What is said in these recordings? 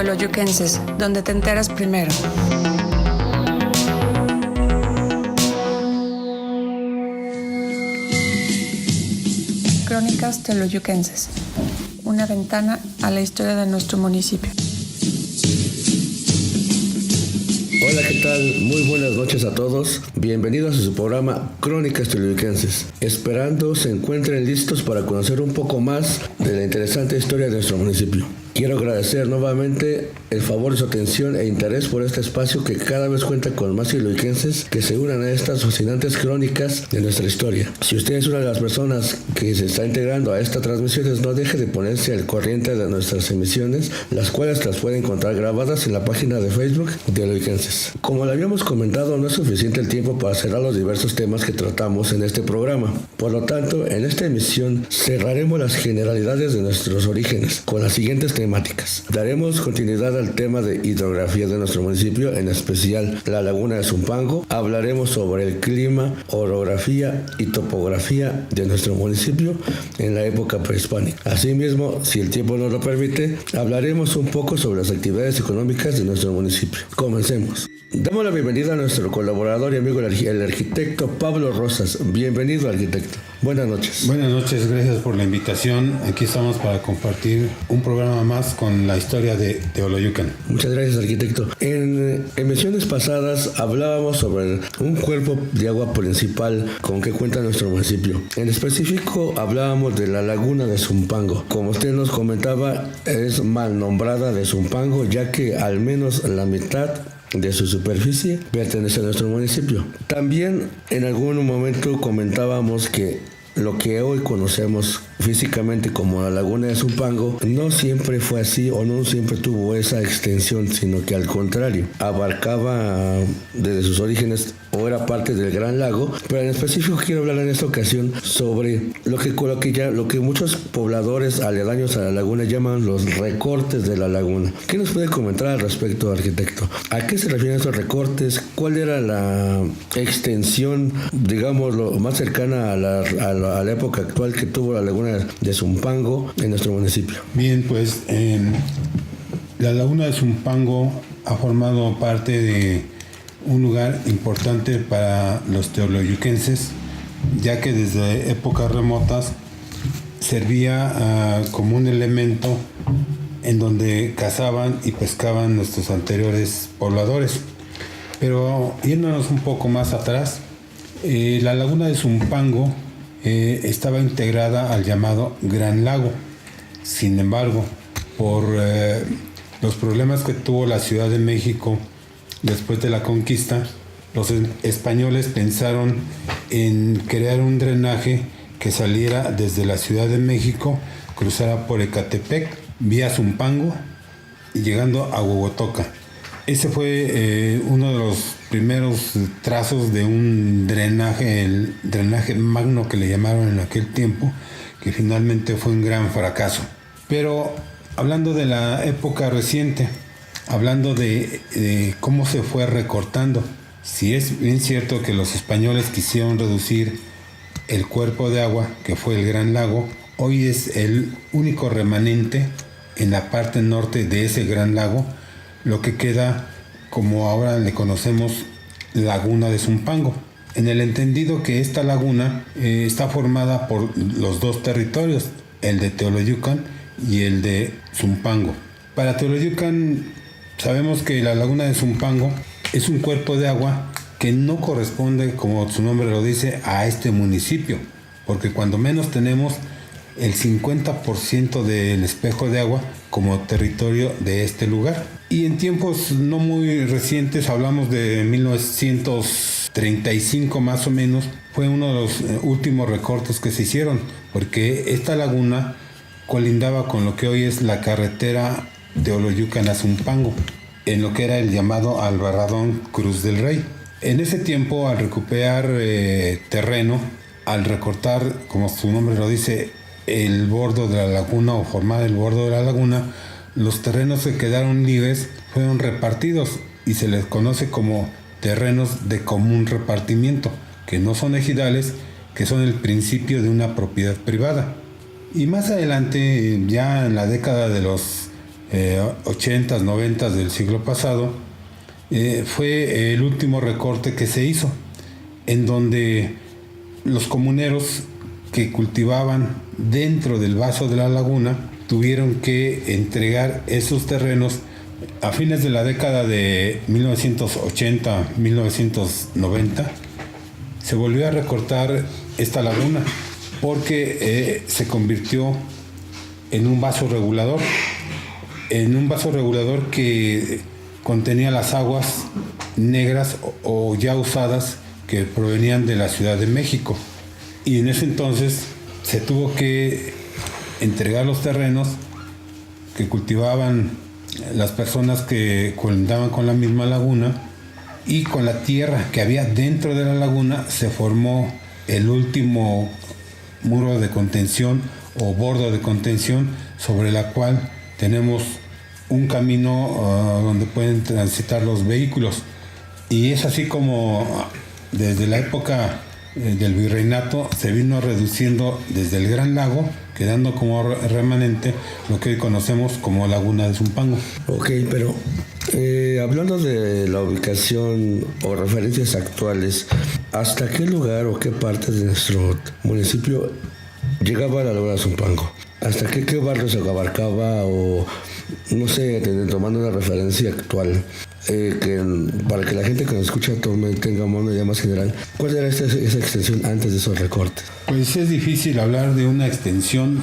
Teoloyuquenses, donde te enteras primero. Crónicas Teoloyuquenses, una ventana a la historia de nuestro municipio. Hola, ¿qué tal? Muy buenas noches a todos. Bienvenidos a su programa Crónicas Teoloyuquenses. Esperando se encuentren listos para conocer un poco más de la interesante historia de nuestro municipio. Quiero agradecer nuevamente el favor de su atención e interés por este espacio que cada vez cuenta con más teoloyuquenses que se unan a estas fascinantes crónicas de nuestra historia. Si usted es una de las personas que se está integrando a estas transmisiones, no deje de ponerse al corriente de nuestras emisiones, las cuales las puede encontrar grabadas en la página de Facebook de Teoloyuquenses. Como le habíamos comentado, no es suficiente el tiempo para cerrar los diversos temas que tratamos en este programa. Por lo tanto, en esta emisión cerraremos las generalidades de nuestros orígenes con las siguientes temáticas. Daremos continuidad al tema de hidrografía de nuestro municipio, en especial la laguna de Zumpango. Hablaremos sobre el clima, orografía y topografía de nuestro municipio en la época prehispánica. Asimismo, si el tiempo nos lo permite, hablaremos un poco sobre las actividades económicas de nuestro municipio. Comencemos. Damos la bienvenida a nuestro colaborador y amigo, el arquitecto Pablo Rosas. Bienvenido, arquitecto. Buenas noches. Buenas noches, gracias por la invitación. Aquí estamos para compartir un programa más con la historia de Teoloyucan. Muchas gracias, arquitecto. En emisiones pasadas hablábamos sobre un cuerpo de agua principal con que cuenta nuestro municipio. En específico, hablábamos de la laguna de Zumpango. Como usted nos comentaba, es mal nombrada de Zumpango, ya que al menos la mitad de su superficie pertenece a nuestro municipio. También en algún momento comentábamos que lo que hoy conocemos físicamente como la laguna de Zumpango no siempre fue así o no siempre tuvo esa extensión, sino que al contrario, abarcaba desde sus orígenes o era parte del Gran Lago, pero en específico quiero hablar en esta ocasión sobre lo que muchos pobladores aledaños a la laguna llaman los recortes de la laguna. ¿Qué nos puede comentar al respecto, arquitecto? ¿A qué se refieren estos recortes? ¿Cuál era la extensión, digamos, lo más cercana a la época actual que tuvo la laguna de Zumpango en nuestro municipio? Bien, pues la laguna de Zumpango ha formado parte de un lugar importante para los teoloyuquenses, ya que desde épocas remotas servía como un elemento en donde cazaban y pescaban nuestros anteriores pobladores. Pero yéndonos un poco más atrás, la laguna de Zumpango estaba integrada al llamado Gran Lago. Sin embargo, por los problemas que tuvo la Ciudad de México después de la conquista, los españoles pensaron en crear un drenaje que saliera desde la Ciudad de México, cruzara por Ecatepec, vía Zumpango y llegando a Huehuetoca. Ese fue uno de los primeros trazos de un drenaje, el drenaje magno que le llamaron en aquel tiempo, que finalmente fue un gran fracaso. Pero hablando de la época reciente, hablando de cómo se fue recortando, si es bien cierto que los españoles quisieron reducir el cuerpo de agua, que fue el Gran Lago, hoy es el único remanente en la parte norte de ese Gran Lago, lo que queda, como ahora le conocemos, laguna de Zumpango, en el entendido que esta laguna está formada por los dos territorios, el de Teoloyucan y el de Zumpango. Para Teoloyucan sabemos que la laguna de Zumpango es un cuerpo de agua que no corresponde, como su nombre lo dice, a este municipio, porque cuando menos tenemos el 50% del espejo de agua como territorio de este lugar. Y en tiempos no muy recientes, hablamos de 1935 más o menos, fue uno de los últimos recortes que se hicieron, porque esta laguna colindaba con lo que hoy es la carretera Teoloyucan a Zumpango, en lo que era el llamado Albarradón Cruz del Rey. En ese tiempo, al recuperar terreno, al recortar, como su nombre lo dice, el bordo de la laguna o formar el bordo de la laguna, los terrenos que quedaron libres fueron repartidos y se les conoce como terrenos de común repartimiento, que no son ejidales, que son el principio de una propiedad privada. Y más adelante, ya en la década de los 80s, 90s del siglo pasado, fue el último recorte que se hizo, en donde los comuneros que cultivaban dentro del vaso de la laguna tuvieron que entregar esos terrenos a fines de la década de 1980-1990. Se volvió a recortar esta laguna porque se convirtió en un vaso regulador, que contenía las aguas negras o ya usadas que provenían de la Ciudad de México. Y en ese entonces se tuvo que entregar los terrenos que cultivaban las personas que colindaban con la misma laguna, y con la tierra que había dentro de la laguna se formó el último muro de contención o bordo de contención, sobre la cual tenemos un camino donde pueden transitar los vehículos. Y es así como desde la época del virreinato se vino reduciendo desde el Gran Lago, quedando como remanente lo que hoy conocemos como Laguna de Zumpango. Ok, pero hablando de la ubicación o referencias actuales, ¿hasta qué lugar o qué parte de nuestro municipio llegaba la Laguna de Zumpango? ¿Hasta qué barrios se abarcaba? O no sé, tomando una referencia actual, para que la gente que nos escucha tenga una idea más general, ¿cuál era esa extensión antes de esos recortes? Pues es difícil hablar de una extensión,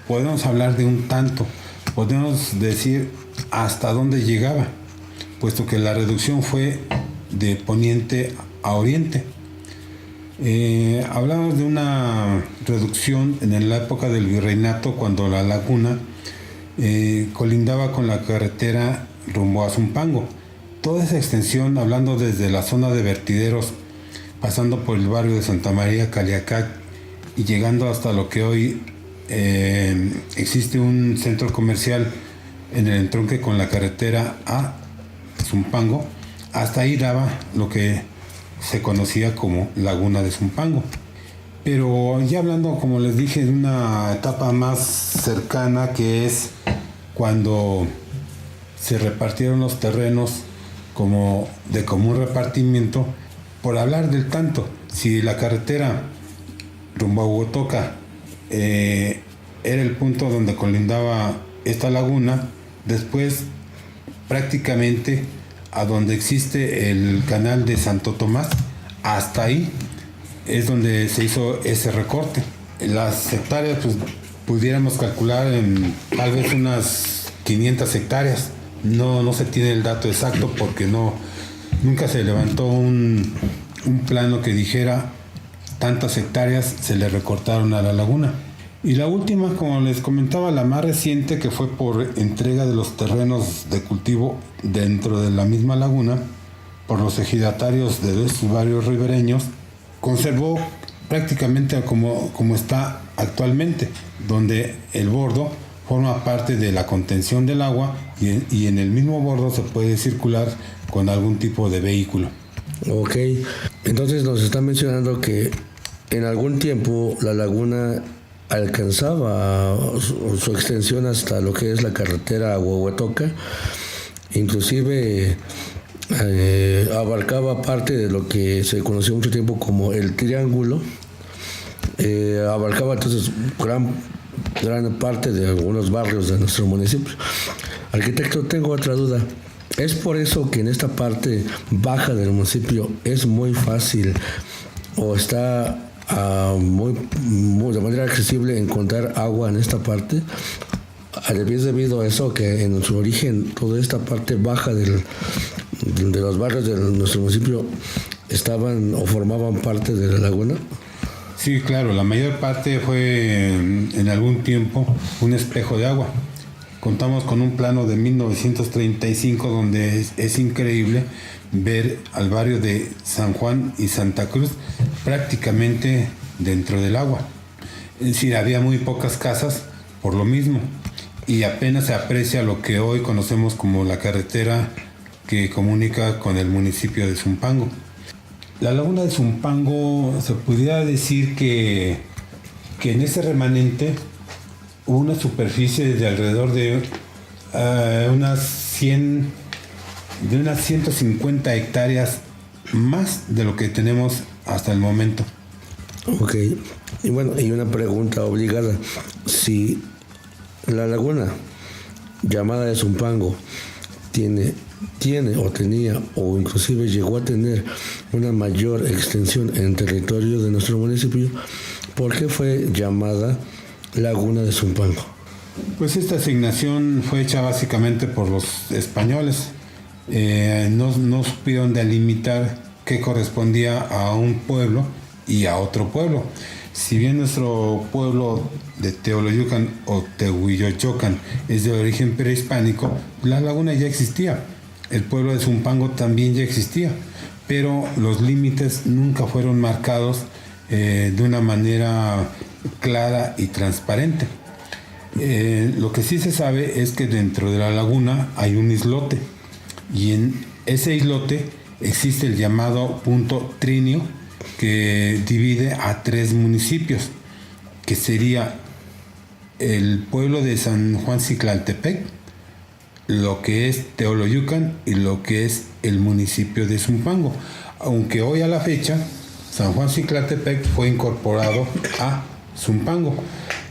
podemos hablar de un tanto, podemos decir hasta dónde llegaba, puesto que la reducción fue de poniente a oriente. Hablamos de una reducción en la época del virreinato, cuando la laguna colindaba con la carretera rumbo a Zumpango. Toda esa extensión, hablando desde la zona de vertideros, pasando por el barrio de Santa María, Caliacac, y llegando hasta lo que hoy existe un centro comercial en el entronque con la carretera a Zumpango, hasta ahí daba lo que se conocía como Laguna de Zumpango. Pero ya hablando, como les dije, de una etapa más cercana, que es cuando se repartieron los terrenos como de común repartimiento, por hablar del tanto, si la carretera rumbo a Huehuetoca era el punto donde colindaba esta laguna, después prácticamente a donde existe el canal de Santo Tomás, hasta ahí es donde se hizo ese recorte. Las hectáreas, pues pudiéramos calcular en tal vez unas 500 hectáreas. No se tiene el dato exacto porque nunca se levantó un plano que dijera tantas hectáreas se le recortaron a la laguna. Y la última, como les comentaba, la más reciente, que fue por entrega de los terrenos de cultivo dentro de la misma laguna por los ejidatarios de estos barrios ribereños, conservó prácticamente como está actualmente, donde el bordo forma parte de la contención del agua y en el mismo bordo se puede circular con algún tipo de vehículo. Ok, entonces nos está mencionando que en algún tiempo la laguna alcanzaba su extensión hasta lo que es la carretera a Huehuetoca, inclusive abarcaba parte de lo que se conoció mucho tiempo como el Triángulo, abarcaba entonces gran parte de algunos barrios de nuestro municipio. Arquitecto, tengo otra duda. ¿Es por eso que en esta parte baja del municipio es muy fácil o está de manera accesible encontrar agua en esta parte? ¿Es debido a eso que en su origen toda esta parte baja de los barrios de nuestro municipio estaban o formaban parte de la laguna? Sí, claro, la mayor parte fue en algún tiempo un espejo de agua. Contamos con un plano de 1935 donde es increíble ver al barrio de San Juan y Santa Cruz prácticamente dentro del agua. Es decir, había muy pocas casas por lo mismo y apenas se aprecia lo que hoy conocemos como la carretera que comunica con el municipio de Zumpango. La laguna de Zumpango, se pudiera decir que en ese remanente hubo una superficie de alrededor de unas 100, de unas 150 hectáreas más de lo que tenemos hasta el momento. Ok, y bueno, y una pregunta obligada. Si la laguna llamada de Zumpango tiene o tenía o inclusive llegó a tener una mayor extensión en territorio de nuestro municipio, ¿por qué fue llamada Laguna de Zumpango? Pues esta asignación fue hecha básicamente por los españoles. No supieron delimitar qué correspondía a un pueblo y a otro pueblo. Si bien nuestro pueblo de Teoloyucan o Tehuillochocan es de origen prehispánico, la laguna ya existía. El pueblo de Zumpango también ya existía, pero los límites nunca fueron marcados de una manera clara y transparente. Lo que sí se sabe es que dentro de la laguna hay un islote, y en ese islote existe el llamado punto trinio, que divide a 3 municipios, que sería el pueblo de San Juan Ciclaltepec, lo que es Teoloyucan y lo que es el municipio de Zumpango. Aunque hoy a la fecha San Juan Ciclaltepec fue incorporado a Zumpango,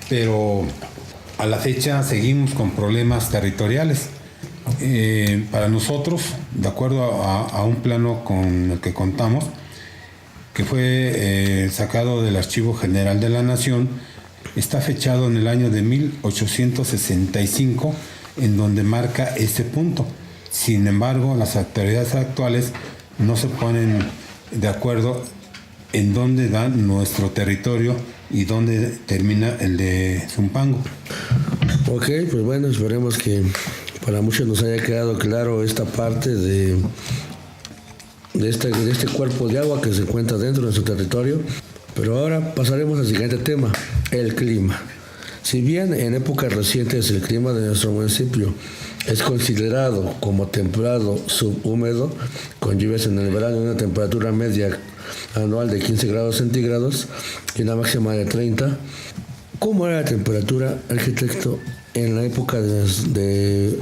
pero a la fecha seguimos con problemas territoriales. Para nosotros, de acuerdo a un plano con el que contamos, que fue sacado del Archivo General de la Nación, está fechado en el año de 1865, en donde marca este punto. Sin embargo, las autoridades actuales no se ponen de acuerdo en dónde da nuestro territorio y dónde termina el de Zumpango. Ok, pues bueno, esperemos que para muchos nos haya quedado claro esta parte de este cuerpo de agua que se encuentra dentro de nuestro territorio. Pero ahora pasaremos al siguiente tema, el clima. Si bien en épocas recientes el clima de nuestro municipio es considerado como templado subhúmedo, con lluvias en el verano y una temperatura media anual de 15 grados centígrados y una máxima de 30, ¿cómo era la temperatura, arquitecto, en la época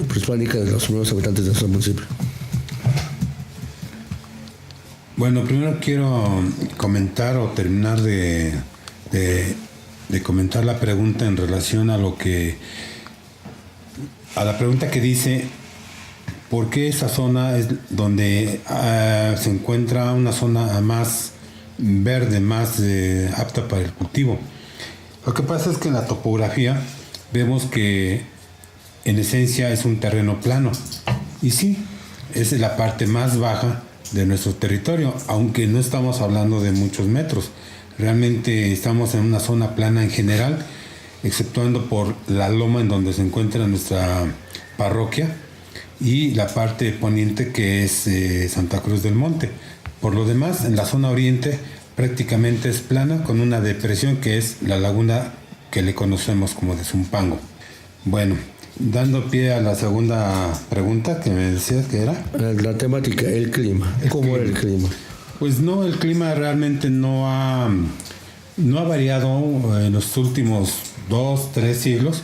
prehispánica de los primeros habitantes de nuestro municipio? Bueno, primero quiero comentar o terminar de comentar la pregunta en relación a la pregunta que dice ¿por qué esa zona es donde se encuentra una zona más verde, más apta para el cultivo? Lo que pasa es que en la topografía vemos que en esencia es un terreno plano, y sí, es la parte más baja de nuestro territorio, aunque no estamos hablando de muchos metros. Realmente estamos en una zona plana en general, exceptuando por la loma en donde se encuentra nuestra parroquia y la parte poniente, que es Santa Cruz del Monte. Por lo demás, en la zona oriente prácticamente es plana, con una depresión que es la laguna que le conocemos como de Zumpango. Bueno, dando pie a la segunda pregunta que me decías que era. La temática, el clima. ¿Cómo era el clima? Pues no, el clima realmente no ha variado en los últimos 2-3 siglos.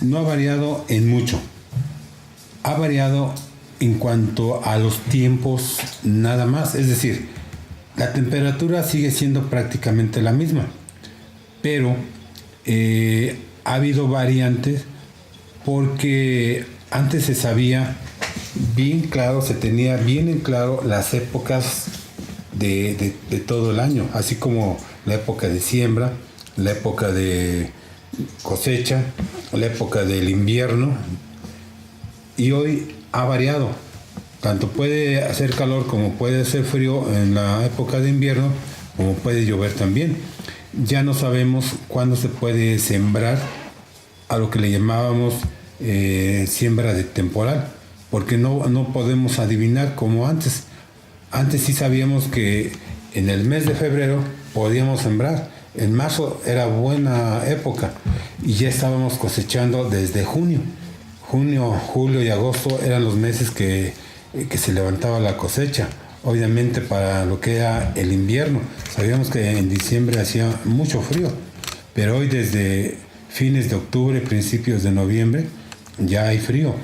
No ha variado en mucho. Ha variado en cuanto a los tiempos nada más. Es decir, la temperatura sigue siendo prácticamente la misma. Pero ha habido variantes, porque antes se sabía bien claro, se tenía bien en claro las épocas de todo el año, así como la época de siembra, la época de cosecha, la época del invierno, y hoy ha variado. Tanto puede hacer calor como puede hacer frío en la época de invierno, como puede llover también. Ya no sabemos cuándo se puede sembrar a lo que le llamábamos siembra de temporal, porque no podemos adivinar como antes. Antes sí sabíamos que en el mes de febrero podíamos sembrar. En marzo era buena época y ya estábamos cosechando desde junio. Junio, julio y agosto eran los meses que se levantaba la cosecha. Obviamente para lo que era el invierno. Sabíamos que en diciembre hacía mucho frío, pero hoy desde fines de octubre, principios de noviembre, ya hay frío.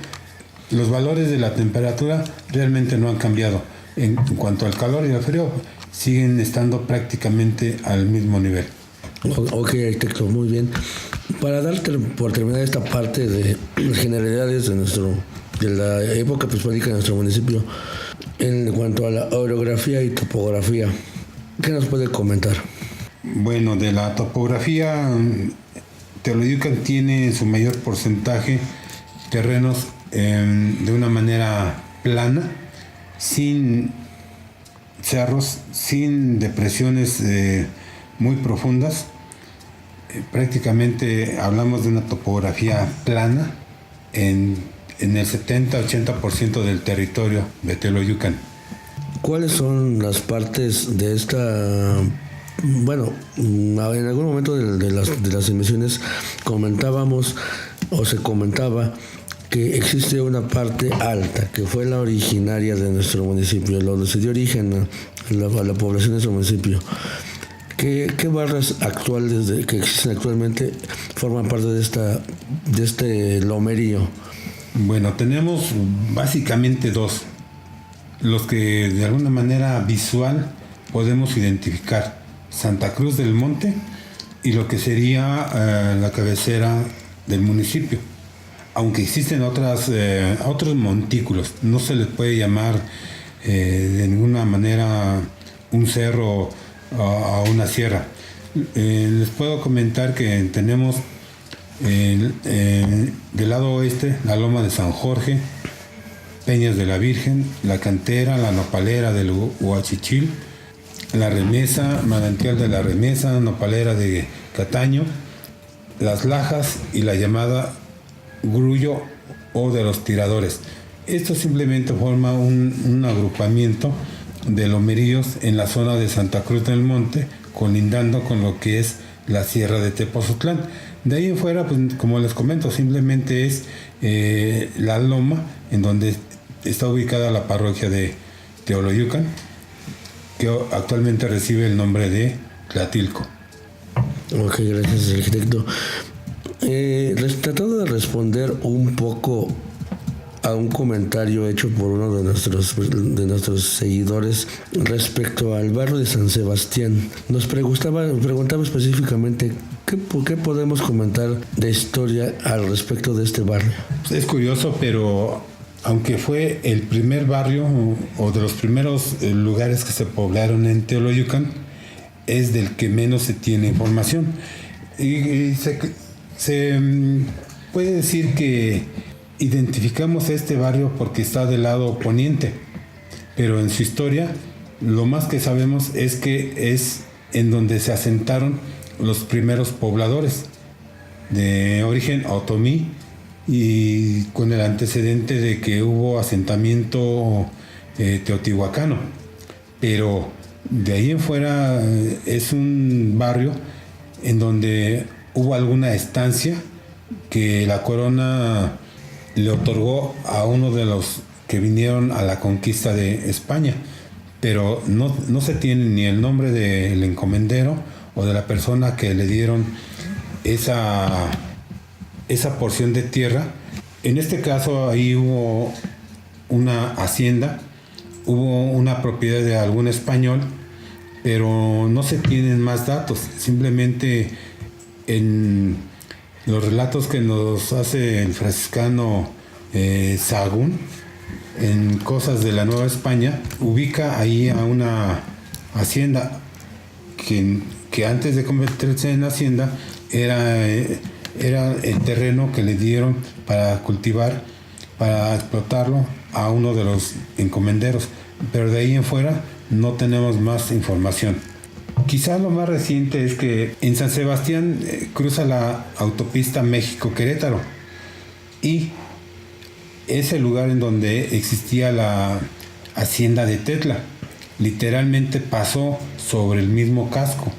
Los valores de la temperatura realmente no han cambiado. En cuanto al calor y al frío, siguen estando prácticamente al mismo nivel. Ok, arquitecto, muy bien. Para darte por terminar esta parte de generalidades de la época prehispánica de nuestro municipio, en cuanto a la orografía y topografía, ¿qué nos puede comentar? Bueno, de la topografía, Teoloyucan tiene en su mayor porcentaje terrenos de una manera plana, sin cerros, sin depresiones muy profundas. Prácticamente hablamos de una topografía plana en el 70-80% del territorio de Teoloyucan. ¿Cuáles son las partes de esta? Bueno, en algún momento de las emisiones comentábamos o se comentaba que existe una parte alta que fue la originaria de nuestro municipio, donde se dio origen a la población de nuestro municipio. ¿Qué barras actuales que existen actualmente forman parte de este lomerío? Bueno, tenemos básicamente dos, los que de alguna manera visual podemos identificar: Santa Cruz del Monte y lo que sería la cabecera del municipio. Aunque existen otros montículos, no se les puede llamar de ninguna manera un cerro a una sierra. Les puedo comentar que tenemos del lado oeste la Loma de San Jorge, Peñas de la Virgen, la Cantera, la Nopalera del Huachichil, la Remesa, Manantial de la Remesa, Nopalera de Cataño, las Lajas y la llamada Grullo o de los Tiradores. Esto simplemente forma un agrupamiento de lomeríos en la zona de Santa Cruz del Monte, colindando con lo que es la Sierra de Tepozotlán. De ahí en fuera, pues, como les comento, simplemente es la loma en donde está ubicada la parroquia de Teoloyucan, que actualmente recibe el nombre de Tlatilco. Ok, gracias, arquitecto. Tratando de responder un poco a un comentario hecho por uno de nuestros seguidores respecto al barrio de San Sebastián, nos preguntaba específicamente ¿qué podemos comentar de historia al respecto de este barrio? Es curioso, pero aunque fue el primer barrio o de los primeros lugares que se poblaron en Teoloyucan, es del que menos se tiene información. Y se puede decir que identificamos este barrio porque está del lado poniente, pero en su historia lo más que sabemos es que es en donde se asentaron los primeros pobladores de origen otomí, y con el antecedente de que hubo asentamiento teotihuacano. Pero de ahí en fuera es un barrio en donde hubo alguna estancia que la corona le otorgó a uno de los que vinieron a la conquista de España, pero no se tiene ni el nombre del encomendero o de la persona que le dieron esa porción de tierra. En este caso ahí hubo una hacienda, hubo una propiedad de algún español, pero no se tienen más datos. Simplemente en los relatos que nos hace el franciscano Sahagún, en Cosas de la Nueva España, ubica ahí a una hacienda que antes de convertirse en hacienda era el terreno que le dieron para cultivar, para explotarlo a uno de los encomenderos, pero de ahí en fuera no tenemos más información. Quizás lo más reciente es que en San Sebastián cruza la autopista México-Querétaro, y es el lugar en donde existía la hacienda de Tetla. Literalmente pasó sobre el mismo casco.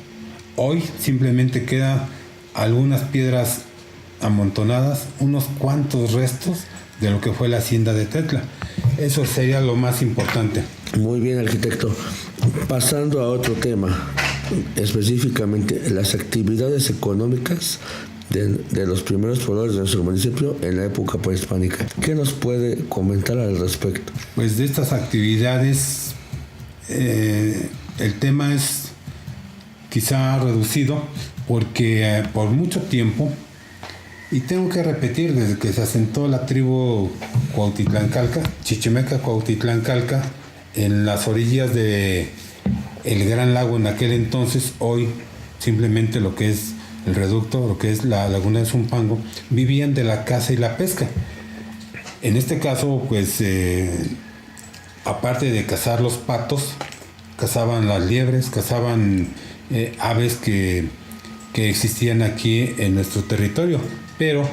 Hoy simplemente queda algunas piedras amontonadas, unos cuantos restos de lo que fue la hacienda de Tetla. Eso sería lo más importante. Muy bien, arquitecto. Pasando a otro tema, específicamente las actividades económicas de los primeros pobladores de nuestro municipio en la época prehispánica. ¿Qué nos puede comentar al respecto? Pues de estas actividades, el tema es quizá reducido porque por mucho tiempo, y tengo que repetir, desde que se asentó la tribu Cuautitlancalca, Chichimeca Cuautitlancalca, en las orillas de el Gran Lago en aquel entonces, hoy simplemente lo que es el reducto, lo que es la laguna de Zumpango, vivían de la caza y la pesca. En este caso, pues, aparte de cazar los patos, cazaban las liebres, cazaban aves que existían aquí en nuestro territorio, pero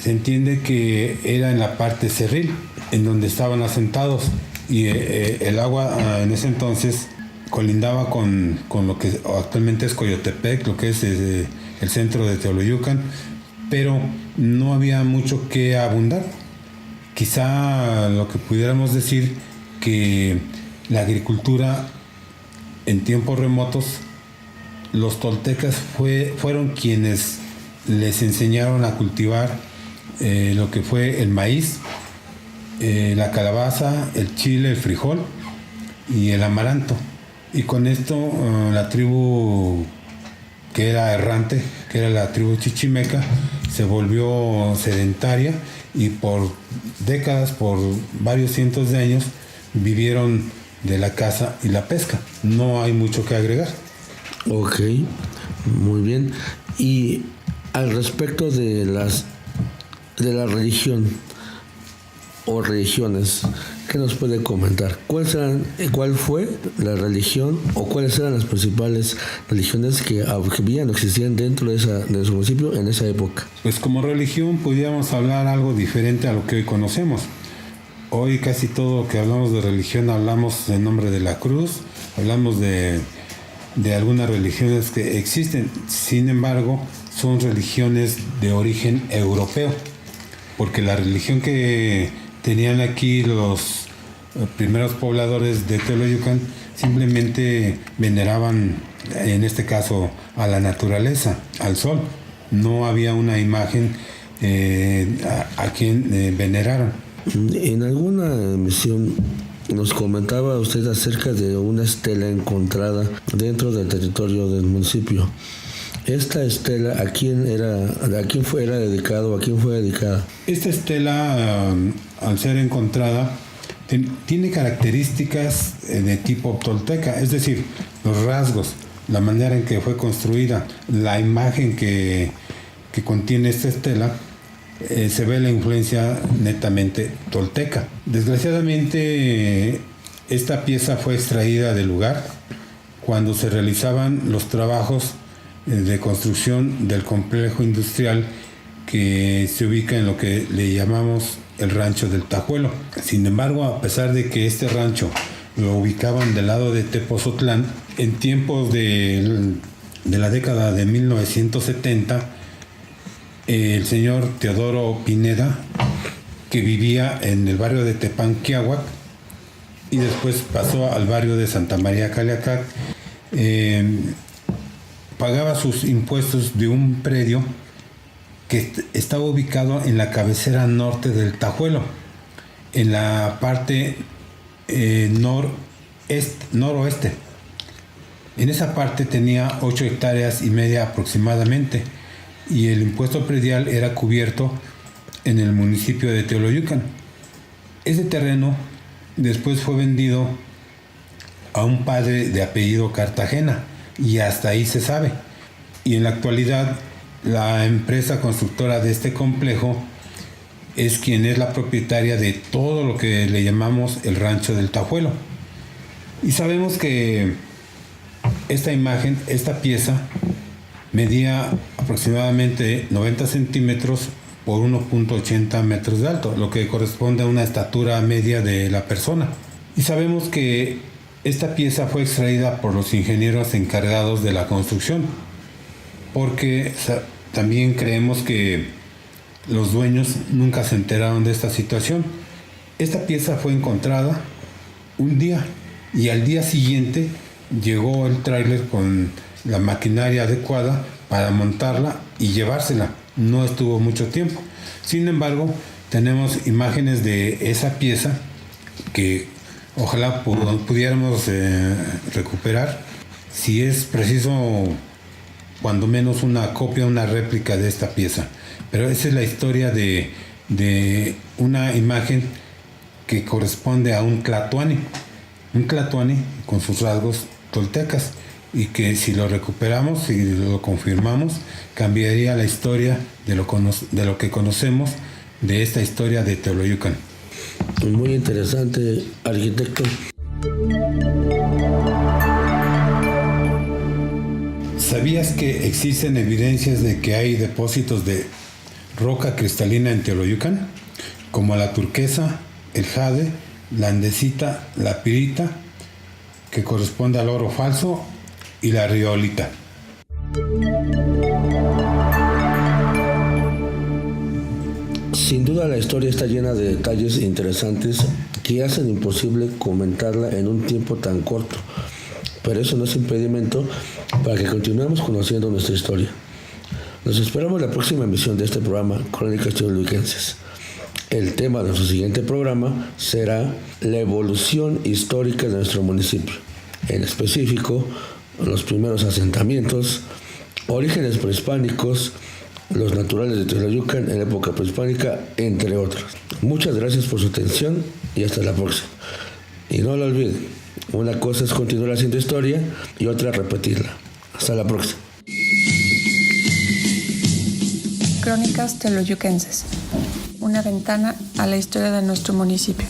se entiende que era en la parte cerril, en donde estaban asentados, y el agua en ese entonces colindaba con lo que actualmente es Coyotepec, lo que es el centro de Teoloyucan, pero no había mucho que abundar. Quizá lo que pudiéramos decir que la agricultura en tiempos remotos, los toltecas fueron quienes les enseñaron a cultivar lo que fue el maíz, la calabaza, el chile, el frijol y el amaranto. Y con esto la tribu que era errante, que era la tribu chichimeca, se volvió sedentaria y por décadas, por varios cientos de años, vivieron de la caza y la pesca. No hay mucho que agregar. Ok, muy bien. Y al respecto de la religión o religiones, ¿qué nos puede comentar? ¿Cuál fue la religión o cuáles eran las principales religiones que vivían o existían dentro de su municipio en esa época? Pues como religión podríamos hablar algo diferente a lo que hoy conocemos. Hoy casi todo lo que hablamos de religión hablamos en nombre de la cruz, hablamos de algunas religiones que existen. Sin embargo, son religiones de origen europeo, porque la religión que tenían aquí los primeros pobladores de Teoloyucan simplemente veneraban, en este caso, a la naturaleza, al sol. No había una imagen a quien veneraran. En alguna emisión nos comentaba usted acerca de una estela encontrada dentro del territorio del municipio. Esta estela, ¿a quién era dedicada? Esta estela, al ser encontrada, tiene características de tipo tolteca, es decir, los rasgos, la manera en que fue construida, la imagen que contiene esta estela, se ve la influencia netamente tolteca. Desgraciadamente, esta pieza fue extraída del lugar cuando se realizaban los trabajos de construcción del complejo industrial que se ubica en lo que le llamamos el rancho del Tajuelo. Sin embargo, a pesar de que este rancho lo ubicaban del lado de Tepozotlán, en tiempos de la década de 1970, el señor Teodoro Pineda, que vivía en el barrio de Tepanquiahuac y después pasó al barrio de Santa María Caliacac, pagaba sus impuestos de un predio que estaba ubicado en la cabecera norte del Tajuelo, en la parte noroeste. En esa parte tenía 8 hectáreas y media aproximadamente, y el impuesto predial era cubierto en el municipio de Teoloyucan. Ese terreno después fue vendido a un padre de apellido Cartagena, y hasta ahí se sabe. Y en la actualidad, la empresa constructora de este complejo es quien es la propietaria de todo lo que le llamamos el rancho del Tajuelo. Y sabemos que esta pieza, medía aproximadamente 90 centímetros por 1.80 metros de alto, lo que corresponde a una estatura media de la persona. Y sabemos que esta pieza fue extraída por los ingenieros encargados de la construcción, porque también creemos que los dueños nunca se enteraron de esta situación. Esta pieza fue encontrada un día y al día siguiente llegó el tráiler con la maquinaria adecuada para montarla y llevársela. No estuvo mucho tiempo. Sin embargo, tenemos imágenes de esa pieza que ojalá pudiéramos recuperar. Si es preciso, cuando menos una copia, una réplica de esta pieza. Pero esa es la historia de una imagen que corresponde a un tlatoani con sus rasgos toltecas, y que si lo recuperamos y lo confirmamos, cambiaría la historia de lo que conocemos de esta historia de Teoloyucan. Muy interesante, arquitecto. ¿Sabías que existen evidencias de que hay depósitos de roca cristalina en Teoloyucan, como la turquesa, el jade, la andesita, la pirita, que corresponde al oro falso, y la riolita? Sin duda la historia está llena de detalles interesantes que hacen imposible comentarla en un tiempo tan corto, pero eso no es impedimento para que continuemos conociendo nuestra historia. Nos esperamos en la próxima emisión de este programa Crónicas Teoloyuquenses. El tema de nuestro siguiente programa será la evolución histórica de nuestro municipio, en específico los primeros asentamientos, orígenes prehispánicos, los naturales de Teoloyucan en la época prehispánica, entre otros. Muchas gracias por su atención y hasta la próxima. Y no lo olviden, una cosa es continuar haciendo historia y otra repetirla. Hasta la próxima. Crónicas Teoloyuquenses, una ventana a la historia de nuestro municipio.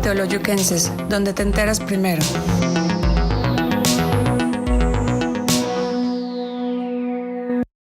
Teoloyuquenses, donde te enteras primero.